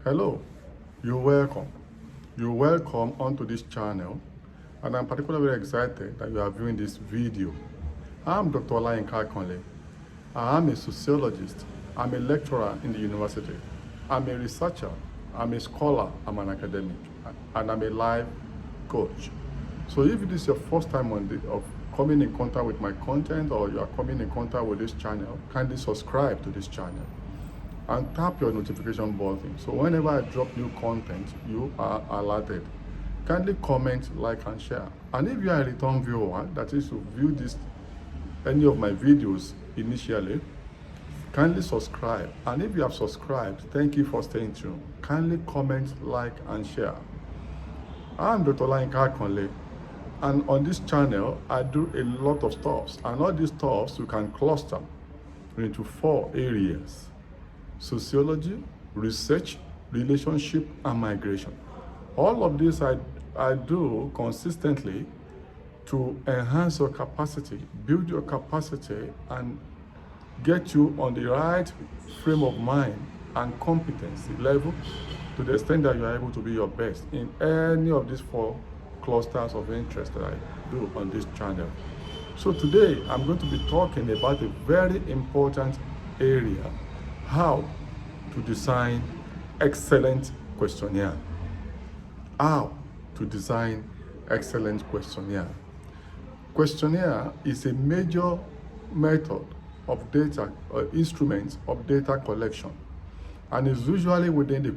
Hello, you're welcome. You're welcome onto this channel, and I'm particularly very excited that you are viewing this video. I'm Dr. Olayinka Akanle. I am a sociologist. I'm a lecturer in the university. I'm a researcher. I'm a scholar. I'm an academic, and I'm a life coach. So if this is your first time of coming in contact with my content, or you are coming in contact with this channel, kindly subscribe to this channel and tap your notification button, so whenever I drop new content, you are alerted. Kindly comment, like, and share. And if you are a return viewer, that is to view any of my videos initially, kindly subscribe. And if you have subscribed, thank you for staying tuned. Kindly comment, like, and share. I'm Dr. Olayinka Akanle, and on this channel I do a lot of stuffs, and all these stuffs you can cluster into 4 areas: sociology, research, relationship, and migration. All of this I do consistently to enhance your capacity, build your capacity, and get you on the right frame of mind and competency level to the extent that you are able to be your best in any of these 4 clusters of interest that I do on this channel. So today I'm going to be talking about a very important area: how to design excellent questionnaire. How to design excellent questionnaire. Questionnaire is a major method of data or instrument of data collection, and is usually within the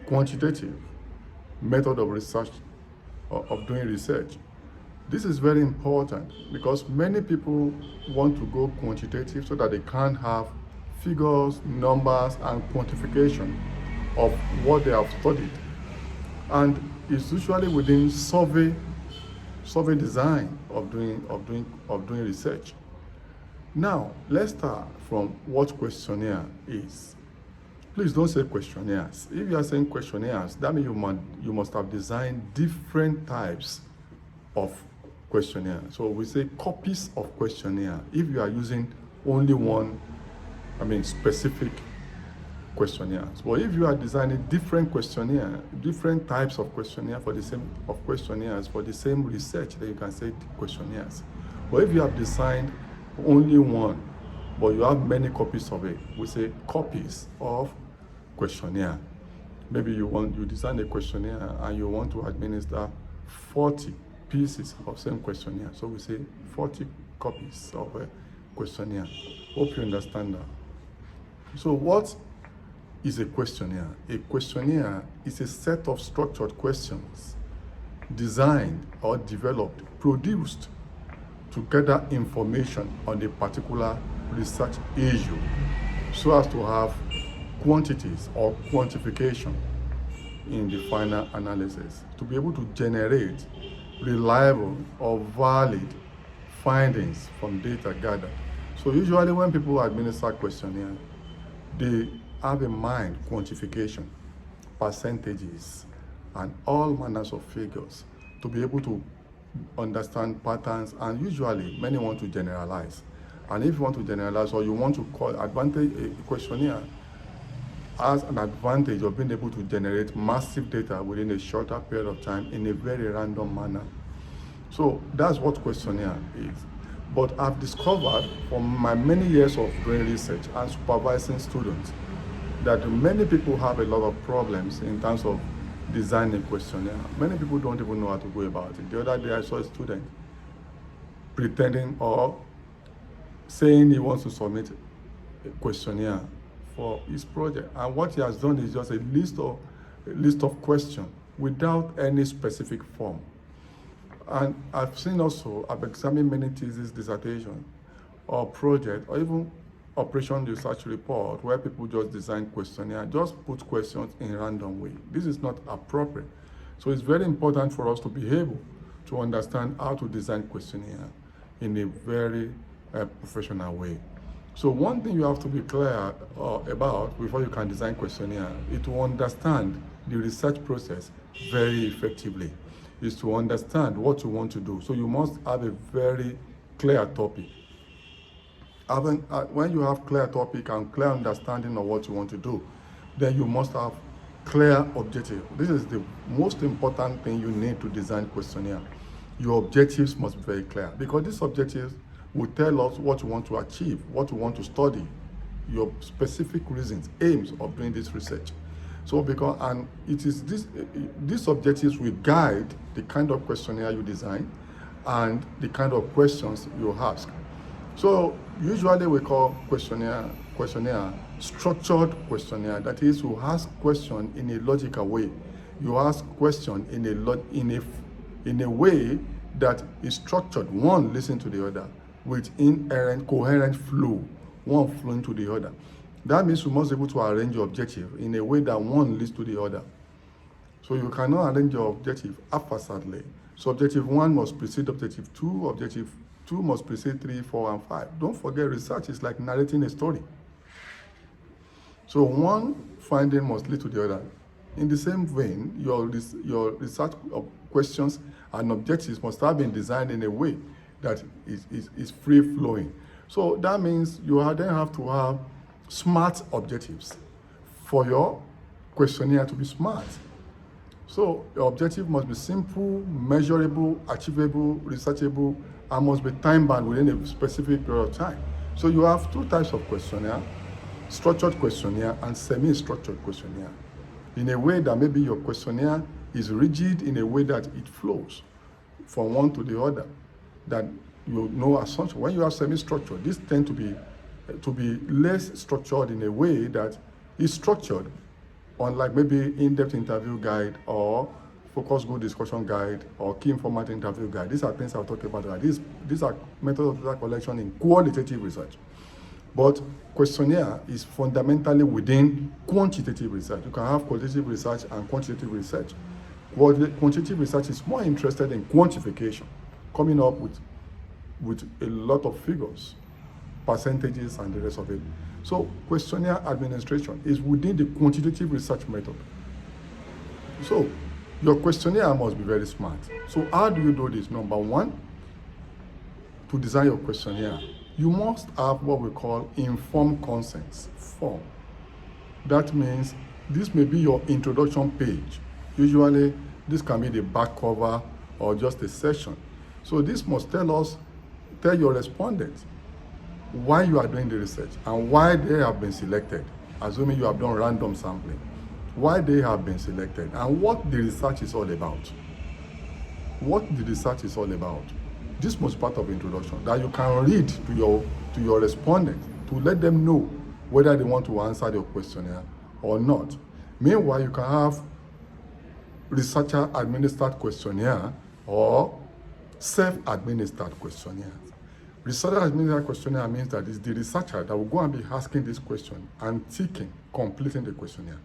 quantitative method of research, of doing research. This is very important because many people want to go quantitative so that they can have figures, numbers, and quantification of what they have studied. And it's usually within survey design of doing research. Now, let's start from what questionnaire is. Please don't say questionnaires. If you are saying questionnaires, that means you must have designed different types of questionnaire. So we say copies of questionnaire if you are using only one, specific questionnaires. But if you are designing different types of questionnaire for the same research, then you can say questionnaires. But if you have designed only one, but you have many copies of it, we say copies of questionnaire. Maybe you design a questionnaire and you want to administer 40 pieces of same questionnaire. So we say 40 copies of a questionnaire. Hope you understand that. So what is a questionnaire? A questionnaire is a set of structured questions designed or developed, produced to gather information on a particular research issue so as to have quantities or quantification in the final analysis, to be able to generate reliable or valid findings from data gathered. So usually when people administer questionnaire, they have in mind quantification, percentages, and all manners of figures to be able to understand patterns. And usually many want to generalize. And if you want to generalize, or you want to call advantage, a questionnaire has an advantage of being able to generate massive data within a shorter period of time in a very random manner. So that's what questionnaire is. But I've discovered from my many years of doing research and supervising students that many people have a lot of problems in terms of designing questionnaire. Many people don't even know how to go about it. The other day I saw a student pretending or saying he wants to submit a questionnaire for his project, and what he has done is just a list of questions without any specific form. And I've examined many thesis, dissertation, or project, or even operation research report where people just design questionnaire, just put questions in a random way. This is not appropriate. So it's very important for us to be able to understand how to design questionnaire in a very professional way. So one thing you have to be clear about before you can design questionnaire is to understand the research process very effectively, is to understand what you want to do. So you must have a very clear topic. When you have clear topic and clear understanding of what you want to do, Then you must have clear objective. This is the most important thing you need to design questionnaire. Your objectives must be very clear, because these objectives will tell us what you want to achieve, what you want to study, your specific reasons, aims of doing this research. So because, and it is these objectives will guide the kind of questionnaire you design and the kind of questions you ask. So usually we call questionnaire structured questionnaire. That is, you ask question in a logical way. You ask question in a way that is structured. One listen to the other with inherent coherent flow. One flowing to the other. That means you must be able to arrange your objective in a way that one leads to the other. So you cannot arrange your objective haphazardly. So objective 1 must precede objective 2, objective 2 must precede 3, 4, and 5. Don't forget, research is like narrating a story. So one finding must lead to the other. In the same vein, your research questions and objectives must have been designed in a way that is free-flowing. So that means you then have to have smart objectives for your questionnaire to be smart. So your objective must be simple, measurable, achievable, researchable, and must be time-bound within a specific period of time. So you have two types of questionnaire: structured questionnaire and semi-structured questionnaire. In a way that maybe your questionnaire is rigid, in a way that it flows from one to the other, that you know assumption. When you have semi-structured, these tend to be less structured in a way that is structured, unlike maybe in-depth interview guide or focus group discussion guide or key informant interview guide. These are things I'll talk about. These are methods of data collection in qualitative research. But questionnaire is fundamentally within quantitative research. You can have qualitative research and quantitative research. Quantitative research is more interested in quantification, coming up with a lot of figures, percentages, and the rest of it. So questionnaire administration is within the quantitative research method. So your questionnaire must be very smart. So how do you do this? Number one, to design your questionnaire, you must have what we call informed consent form. That means this may be your introduction page. Usually this can be the back cover or just a section. So this must tell your respondents why you are doing the research and why they have been selected, assuming you have done random sampling, why they have been selected and what the research is all about. What the research is all about. This must be part of the introduction that you can read to your respondents to let them know whether they want to answer your questionnaire or not. Meanwhile, you can have researcher administered questionnaire or self-administered questionnaire. Researcher administered questionnaire means that it's the researcher that will go and be asking this question and completing the questionnaire.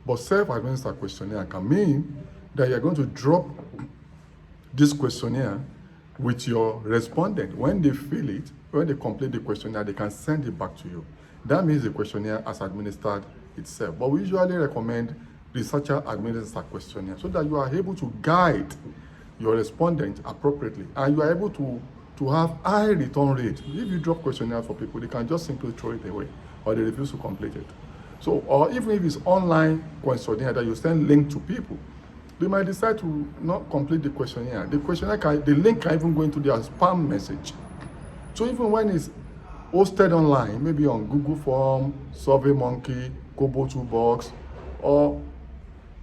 But self-administered questionnaire can mean that you're going to drop this questionnaire with your respondent. When they fill it, when they complete the questionnaire, they can send it back to you. That means the questionnaire has administered itself. But we usually recommend researcher administered questionnaire so that you are able to guide your respondent appropriately and you are able to have high return rate. If you drop questionnaire for people, they can just simply throw it away or they refuse to complete it. So, or even if it's online questionnaire that you send link to people, they might decide to not complete the questionnaire. The link can even go into their spam message. So even when it's hosted online, maybe on Google Form, SurveyMonkey, Kobo Toolbox, or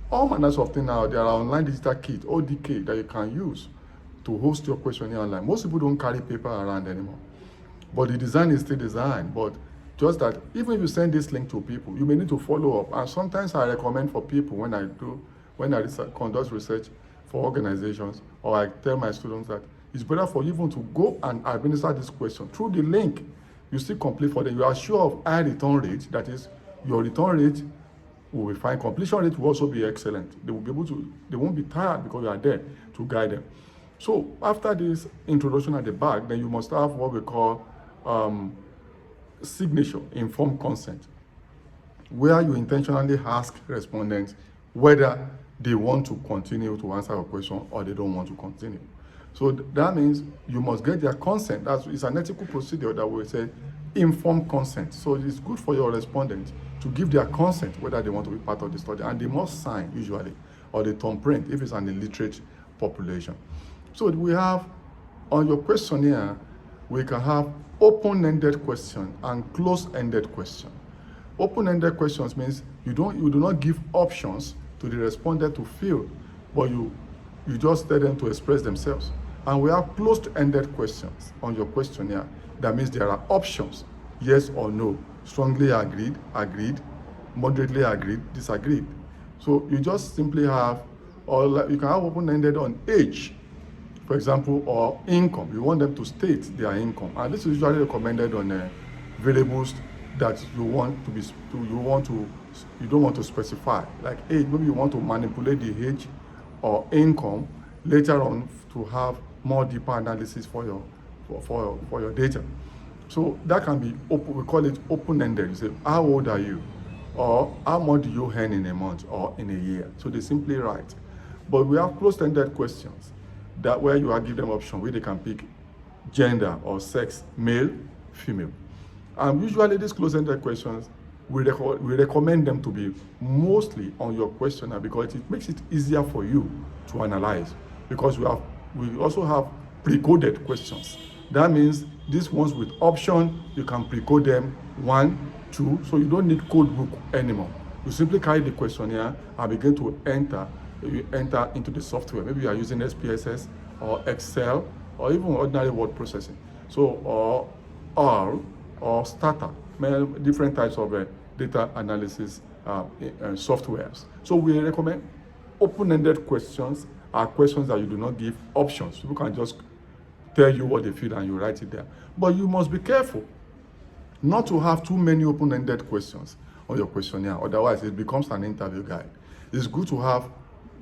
all manners of things now, there are online digital kit, ODK, that you can use to host your questionnaire online. Most people don't carry paper around anymore. But the design is still designed. But just that, even if you send this link to people, you may need to follow up. And sometimes I recommend for people when I conduct research for organizations, or I tell my students that it's better for you even to go and administer this question through the link. You still complete for them. You are sure of high return rate. That is, your return rate will be fine. Completion rate will also be excellent. They won't be tired because you are there to guide them. So after this introduction at the back, then you must have what we call signature, informed consent, where you intentionally ask respondents whether they want to continue to answer your question or they don't want to continue. So that means you must get their consent. It's an ethical procedure that we say informed consent. So it's good for your respondent to to give their consent whether they want to be part of the study, and they must sign usually, or they thumbprint if it's an illiterate population. So we have, on your questionnaire, we can have open-ended question and closed-ended question. Open-ended questions means you do not give options to the respondent to fill, but you just tell them to express themselves. And we have closed-ended questions on your questionnaire. That means there are options, yes or no, strongly agreed, agreed, moderately agreed, disagreed. So you just simply have, or you can have open-ended on age, for example, or income. You want them to state their income, and this is usually recommended on variables that you don't want to specify, like age. Maybe you want to manipulate the age or income later on to have more deeper analysis for your data. So that can be open. We call it open-ended. You say, how old are you, or how much do you earn in a month or in a year? So they simply write. But we have closed-ended questions, that where you are give them option where they can pick gender or sex, male, female. And usually these closed-ended questions, we recommend them to be mostly on your questionnaire, because it makes it easier for you to analyze. Because we also have pre-coded questions. That means these ones with option, you can pre-code them 1, 2, so you don't need code book anymore. You simply carry the questionnaire and begin to enter into the software. Maybe you are using SPSS or Excel or even ordinary word processing. So, or R or Stata, different types of data analysis softwares. So we recommend open-ended questions are questions that you do not give options. People can just tell you what they feel and you write it there. But you must be careful not to have too many open-ended questions on your questionnaire. Otherwise, it becomes an interview guide. It's good to have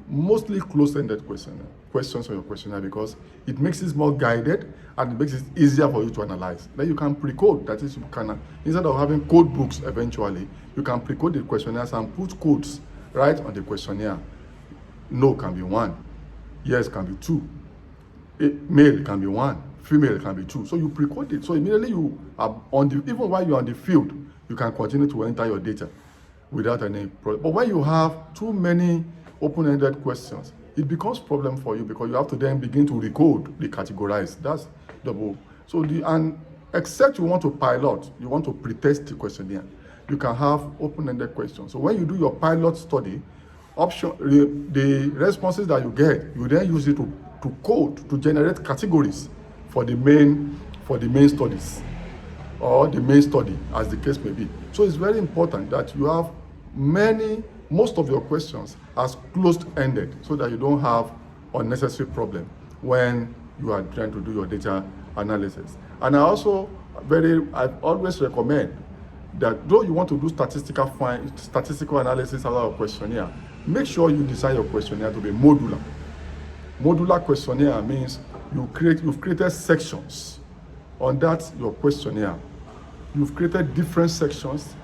mostly closed-ended questions on your questionnaire, because it makes it more guided and it makes it easier for you to analyze. Then you can pre-code. That is, you can, instead of having code books eventually, you can pre-code the questionnaires and put codes right on the questionnaire. No can be 1, yes can be 2, male can be 1, female can be 2. So you pre-code it. So immediately you are even while you're on the field, you can continue to enter your data without any problem. But when you have too many open-ended questions, it becomes problem for you, because you have to then begin to recode, recategorize. That's double. So and except you want to pilot, you want to pre-test the questionnaire, you can have open-ended questions. So when you do your pilot study, the responses that you get, you then use it to code, to generate categories for the main studies, or the main study, as the case may be. So it's very important that you have most of your questions as closed-ended, so that you don't have unnecessary problem when you are trying to do your data analysis. And I always recommend that though you want to do statistical analysis out of a questionnaire, make sure you design your questionnaire to be modular. Modular questionnaire means you've created sections on that your questionnaire. You've created different sections.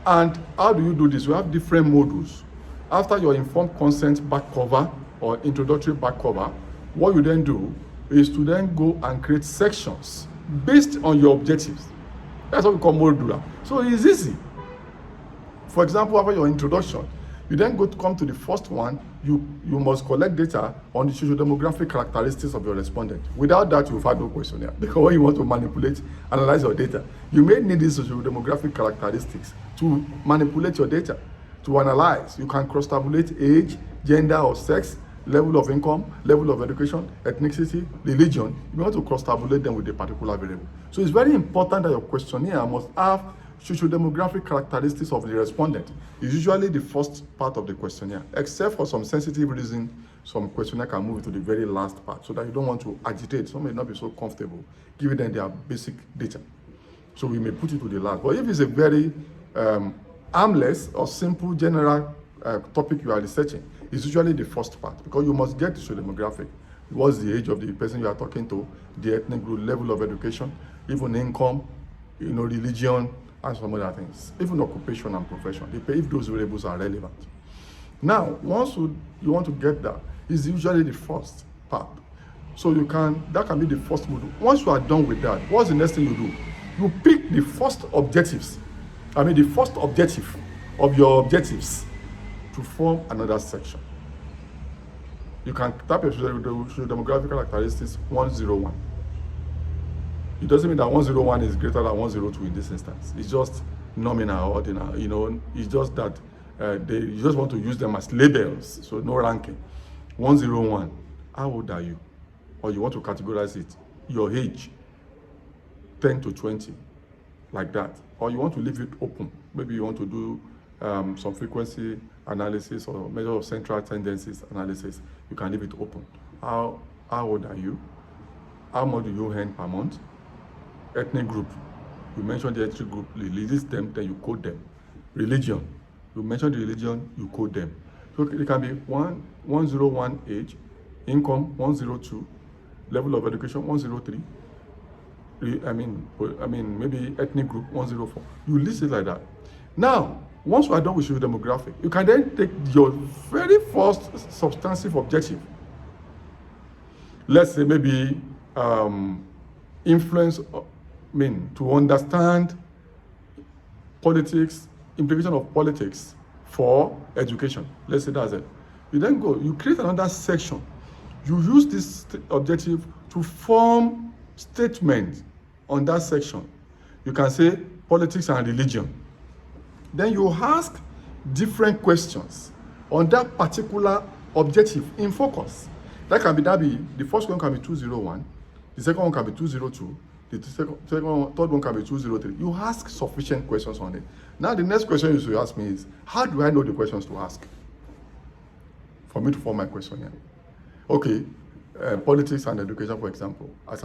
And how do you do this? You have different modules. After your informed consent back cover or introductory back cover, what you then do is to then go and create sections based on your objectives. That's what we call modular. So it's easy. For example, after your introduction, you then come to the first one. You must collect data on the socio-demographic characteristics of your respondent. Without that, you've had no questionnaire. Because when you want to manipulate, analyze your data, you may need these socio-demographic characteristics to manipulate your data, to analyze. You can cross-tabulate age, gender or sex, level of income, level of education, ethnicity, religion. You want to cross-tabulate them with a particular variable. So it's very important that your questionnaire must have socio-demographic characteristics of the respondent. It's usually the first part of the questionnaire, except for some sensitive reason. Some questionnaire can move to the very last part, so that you don't want to agitate. Some may not be so comfortable giving them their basic data. So we may put it to the last. But if it's a very harmless or simple general topic you are researching, it's usually the first part, because you must get the socio-demographic. What's the age of the person you are talking to, the ethnic group, level of education, even income, religion, and some other things, even occupation and profession, if those variables are relevant. Now, once you want to get that, is usually the first part. So that can be the first module. Once you are done with that, what's the next thing you do? You pick the first objective of your objectives to form another section. You can type your demographic characteristics 101. It doesn't mean that 101 is greater than 102 in this instance. It's just nominal, ordinal, it's just that you just want to use them as labels, so no ranking. 101, how old are you? Or you want to categorize it, your age, 10 to 20, like that. Or you want to leave it open. Maybe you want to do some frequency analysis or measure of central tendencies analysis. You can leave it open. How old are you? How much do you earn per month? Ethnic group. You mention the ethnic group, you list them, then you code them. Religion. You mention the religion, you code them. So it can be 101 age, income 102, level of education 103. Maybe ethnic group 104. You list it like that. Now, once you are done with your demographic, you can then take your very first substantive objective. Let's say maybe influence, to understand politics, implication of politics for education. Let's say that's it. You then go, you create another section. You use this objective to form statements on that section. You can say politics and religion. Then you ask different questions on that particular objective in focus. The first one can be 201, the second one can be 202, third one can be 203. You ask sufficient questions on it. Now the next question you should ask me is, how do I know the questions to ask for me to form my questionnaire? Okay, politics and education, for example, as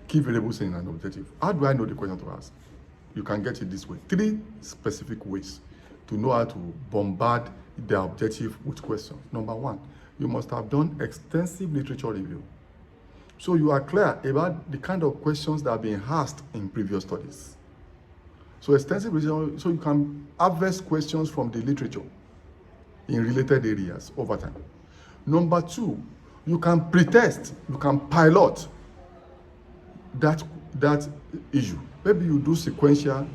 key variables in an objective. How do I know the question to ask? You can get it this way. 3 specific ways to know how to bombard the objective with questions. Number 1, you must have done extensive literature review. So you are clear about the kind of questions that have been asked in previous studies. So extensive research, so you can harvest questions from the literature in related areas over time. Number 2, you can pretest, you can pilot that issue. Maybe you do sequential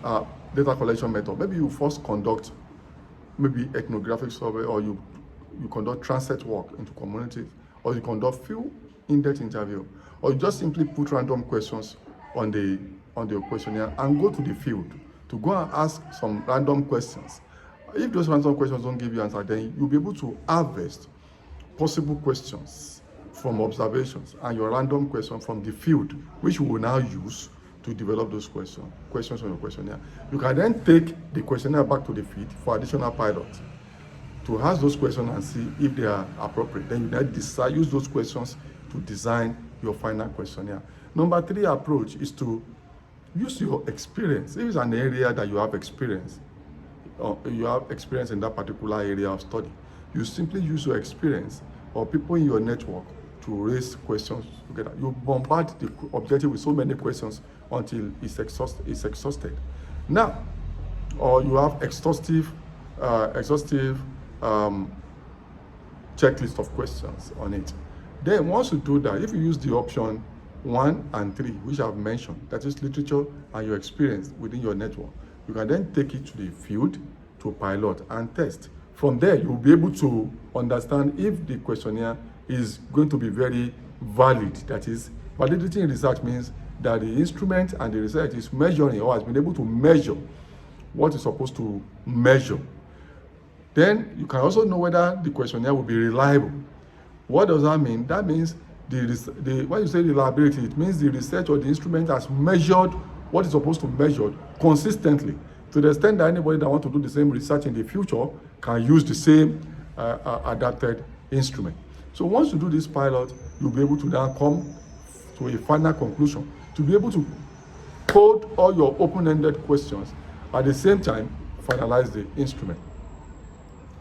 data collection method. Maybe you first conduct maybe ethnographic survey, or you conduct transit work into communities, or you conduct few in-depth interview, or you just simply put random questions on the questionnaire and go to the field to go and ask some random questions. If those random questions don't give you answer, then you'll be able to harvest possible questions from observations and your random question from the field, which we will now use to develop those questions on your questionnaire. You can then take the questionnaire back to the field for additional pilot to ask those questions and see if they are appropriate. Then you then decide, use those questions to design your final questionnaire. Number 3 approach is to use your experience. If it's an area that you have experience, or you have experience in that particular area of study, you simply use your experience or people in your network to raise questions together. You bombard the objective with so many questions until it's exhausted. Now, or you have exhaustive checklist of questions on it. Then once you do that, if you use the option 1 and 3, which I've mentioned, that is literature and your experience within your network, you can then take it to the field to pilot and test. From there, you'll be able to understand if the questionnaire is going to be very valid. That is, validity in research means that the instrument and the research is measuring or has been able to measure what it's supposed to measure. Then you can also know whether the questionnaire will be reliable. What does that mean? That means when you say reliability, it means the research or the instrument has measured what it's supposed to measure consistently, to the extent that anybody that wants to do the same research in the future can use the same adapted instrument. So once you do this pilot, you'll be able to now come to a final conclusion, to be able to code all your open-ended questions, at the same time finalize the instrument.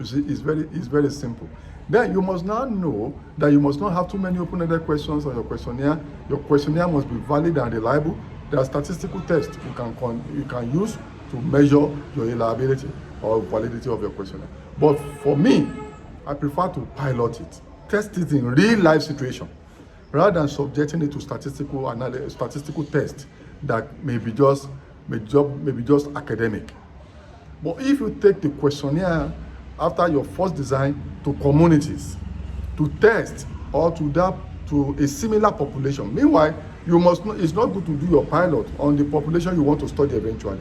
You see, it's very simple. Then you must now know that you must not have too many open-ended questions on your questionnaire. Your questionnaire must be valid and reliable. There are statistical tests you can use to measure your reliability or validity of your questionnaire. But for me, I prefer to pilot it, test it in real life situation, rather than subjecting it to statistical tests that may be just academic. But if you take the questionnaire after your first design to communities, to test or to a similar population, meanwhile, you must not, it's not good to do your pilot on the population you want to study eventually,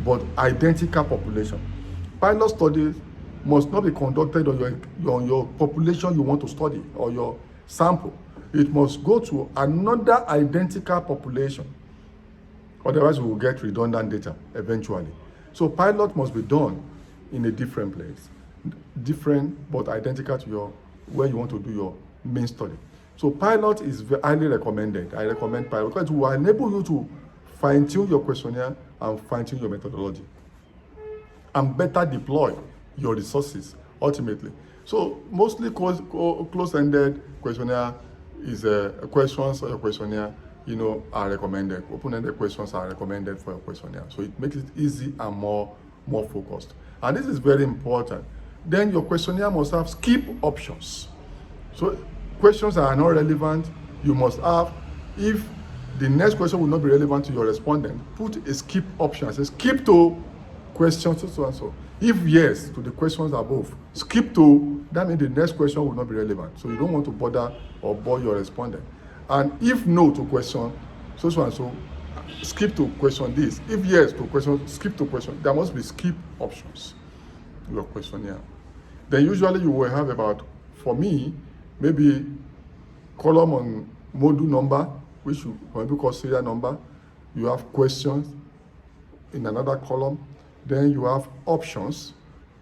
but identical population. Pilot studies must not be conducted on your population you want to study or your sample. It must go to another identical population. Otherwise, we will get redundant data eventually. So pilot must be done in a different place, different but identical to where you want to do your main study. So pilot is highly recommended. I recommend pilot because it will enable you to fine-tune your questionnaire and fine-tune your methodology and better deploy your resources ultimately. So mostly close-ended questionnaire is questions or your questionnaire, are recommended. Open-ended questions are recommended for your questionnaire. So it makes it easy and more focused. And this is very important. Then your questionnaire must have skip options. So questions that are not relevant, you must have, if the next question will not be relevant to your respondent, put a skip option. Say skip to questions so and so. If yes to the questions above, skip to, that means the next question will not be relevant. So you don't want to bother or bore your respondent. And if no to question so and so, skip to question this. If yes to question, skip to question. There must be skip options in your questionnaire. Then usually you will have about, for me, maybe column on module number, which when we call serial number. You have questions in another column. Then you have options,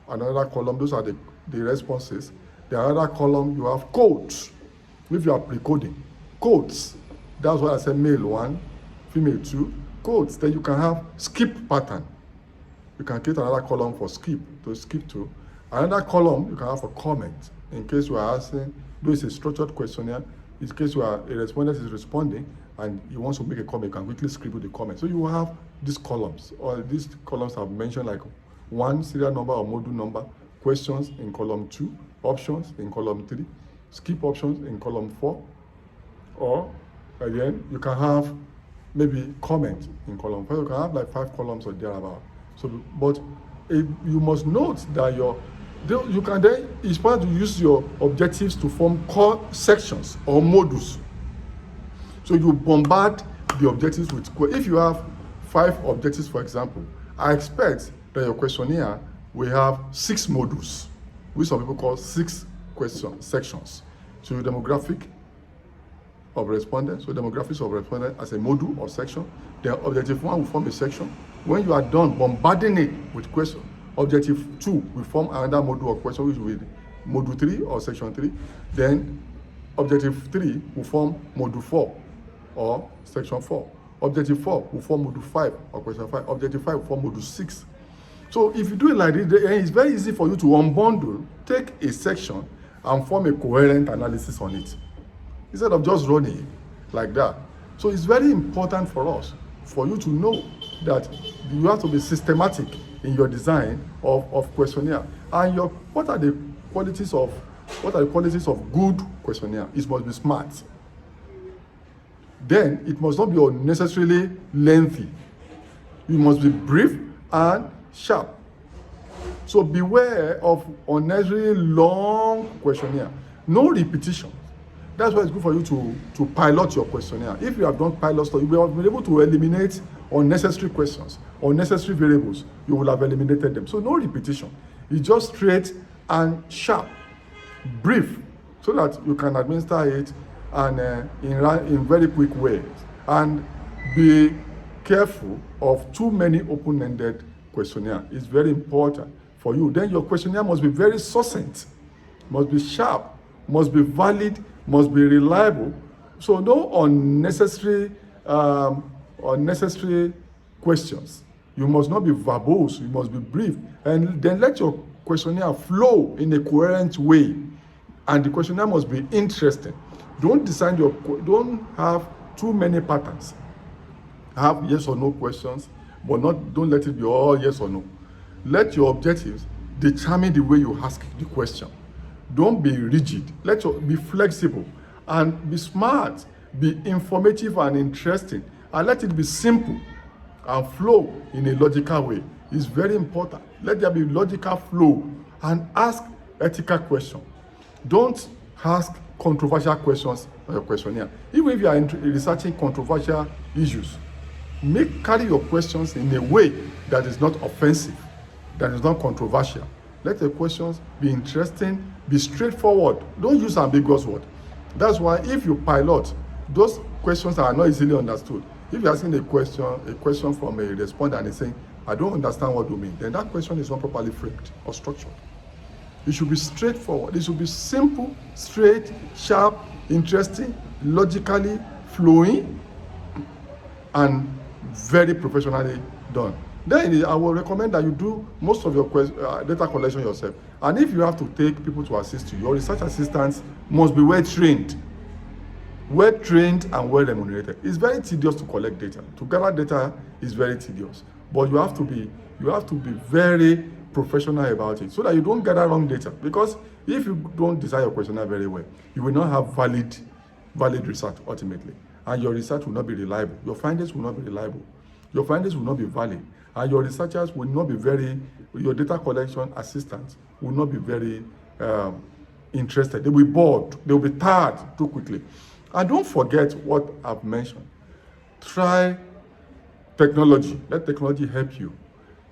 another column. Those are the responses. The other column, you have codes. If you are pre-coding, codes. That's why I said male 1, female 2, codes. Then you can have skip pattern. You can create another column for skip to. Another column, you can have a comment. In case you are asking, though it's a structured questionnaire, in case a respondent is responding and he wants to make a comment, you can quickly scribble the comment. So you will have these columns, or these columns I've mentioned, like 1, serial number or module number, questions in column 2, options in column 3, skip options in column 4, or again, you can have maybe comment in column 5. You can have like 5 columns or thereabout. So, but you must note that you can then, it's important to use your objectives to form core sections or modules. So you bombard the objectives with, if you have 5 objectives, for example, I expect that your questionnaire will have 6 modules, which some people call 6 sections. So your demographic of respondents, so demographics of respondents as a module or section. Then objective 1 will form a section. When you are done bombarding it with questions, objective 2 will form another module or question, which will be module 3 or section 3. Then objective 3 will form module 4 or section 4. Objective 4 will form module 5 or question 5. Objective 5 will form module 6. So if you do it like this, it's very easy for you to unbundle, take a section and form a coherent analysis on it, instead of just running like that. So it's very important for us, for you to know that you have to be systematic in your design of questionnaire. And what are the qualities of good questionnaire? It must be smart. Then it must not be unnecessarily lengthy. You must be brief and sharp. So beware of unnecessarily long questionnaire. No repetition. That's why it's good for you to pilot your questionnaire. If you have done pilot study, you will have been able to eliminate unnecessary questions, unnecessary variables. You will have eliminated them. So no repetition. It's just straight and sharp, brief, so that you can administer it and in very quick ways. And be careful of too many open-ended questionnaire. It's very important for you. Then your questionnaire must be very succinct, must be sharp, must be valid, must be reliable. So no unnecessary questions. You must not be verbose, you must be brief. And then let your questionnaire flow in a coherent way. And the questionnaire must be interesting. Don't have too many patterns. Have yes or no questions, but don't let it be all yes or no. Let your objectives determine the way you ask the question. Don't be rigid. Be flexible and be smart. Be informative and interesting. And let it be simple and flow in a logical way. It's very important. Let there be logical flow, and ask ethical questions. Don't ask controversial questions on your questionnaire. Even if you are researching controversial issues, carry your questions in a way that is not offensive, that is not controversial. Let the questions be interesting, be straightforward. Don't use ambiguous words. That's why if you pilot, those questions are not easily understood. If you're asking a question from a respondent and is saying, I don't understand what you mean, then that question is not properly framed or structured. It should be straightforward. It should be simple, straight, sharp, interesting, logically flowing, and very professionally done. Then I will recommend that you do most of your data collection yourself. And if you have to take people to assist you, your research assistants must be well trained and well remunerated. It's very tedious to collect data. To gather data is very tedious, but you have to be very professional about it so that you don't gather wrong data. Because if you don't design your questionnaire very well, you will not have valid research ultimately, and your research will not be reliable. Your findings will not be reliable. Your findings will not be valid, and your researchers will not be your data collection assistants will not be very interested. They will be bored. They will be tired too quickly. And don't forget what I've mentioned. Try technology. Let technology help you.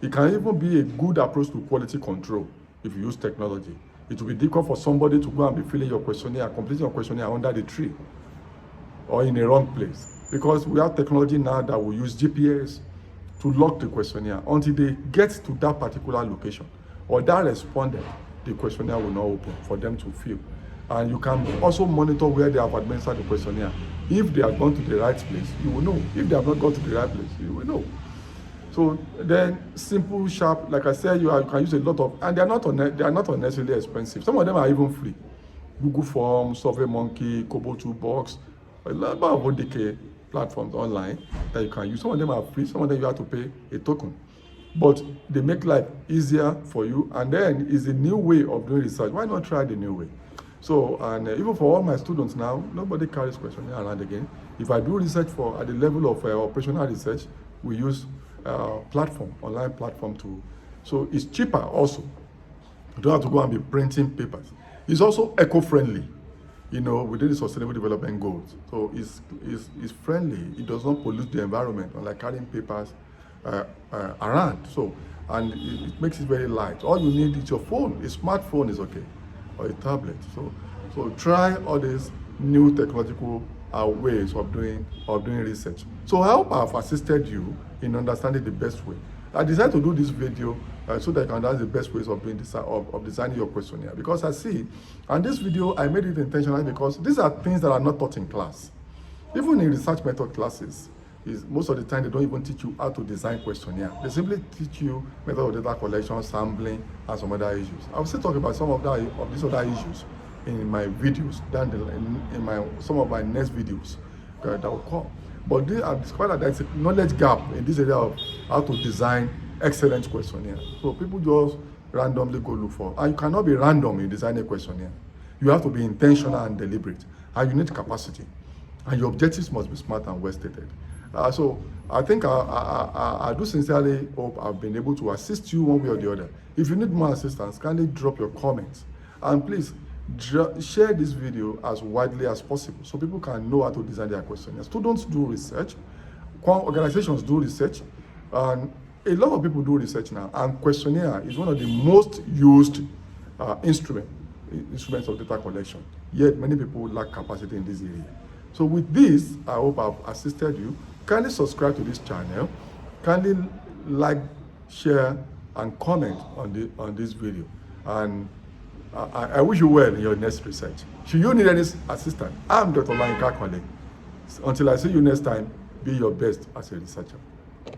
It can even be a good approach to quality control if you use technology. It will be difficult for somebody to go and be filling your questionnaire, completing your questionnaire under the tree or in a wrong place. Because we have technology now that will use GPS to lock the questionnaire until they get to that particular location or that respondent. The questionnaire will not open for them to fill. And you can also monitor where they have administered the questionnaire. If they have gone to the right place, you will know. If they have not gone to the right place, you will know. So then, simple, sharp, like I said, you can use a lot of, and they are not unnecessarily expensive. Some of them are even free. Google Forms, SurveyMonkey, Kobo Toolbox, a lot of ODK platforms online that you can use. Some of them are free. Some of them you have to pay a token. But they make life easier for you, and then it's a new way of doing research. Why not try the new way? So, and even for all my students now, nobody carries questionnaire around again. If I do research at the level of operational research, we use online platform so it's cheaper also. You don't have to go and be printing papers. It's also eco-friendly, within the Sustainable Development Goals. So it's friendly. It does not pollute the environment, unlike carrying papers around. So, and it makes it very light. All you need is your phone. A smartphone is okay, or a tablet. So try all these new technological ways of doing research. So I hope I've assisted you in understanding the best way. I decided to do this video so that I can understand the best ways of designing your questionnaire, because I see, and this video I made it intentionally because these are things that are not taught in class. Even in research method classes, most of the time they don't even teach you how to design questionnaire. They simply teach you method of data collection, sampling, and some other issues. I will still talk about some of these other issues in my videos, some of my next videos that will come. But I've discovered that there's a knowledge gap in this area of how to design excellent questionnaire. So people just randomly go look for, and you cannot be random in designing a questionnaire. You have to be intentional and deliberate, and you need capacity, and your objectives must be smart and well stated. So I think I do sincerely hope I've been able to assist you one way or the other. If you need more assistance, kindly drop your comments, and please share this video as widely as possible so people can know how to design their questionnaires. Students do research, organizations do research, and a lot of people do research now, and questionnaire is one of the most used instruments of data collection. Yet many people lack capacity in this area. So with this, I hope I've assisted you. Kindly subscribe to this channel, kindly like, share, and comment on this video, and I wish you well in your next research. Should you need any assistance, I'm Dr. Olayinka Kwale. Until I see you next time, be your best as a researcher.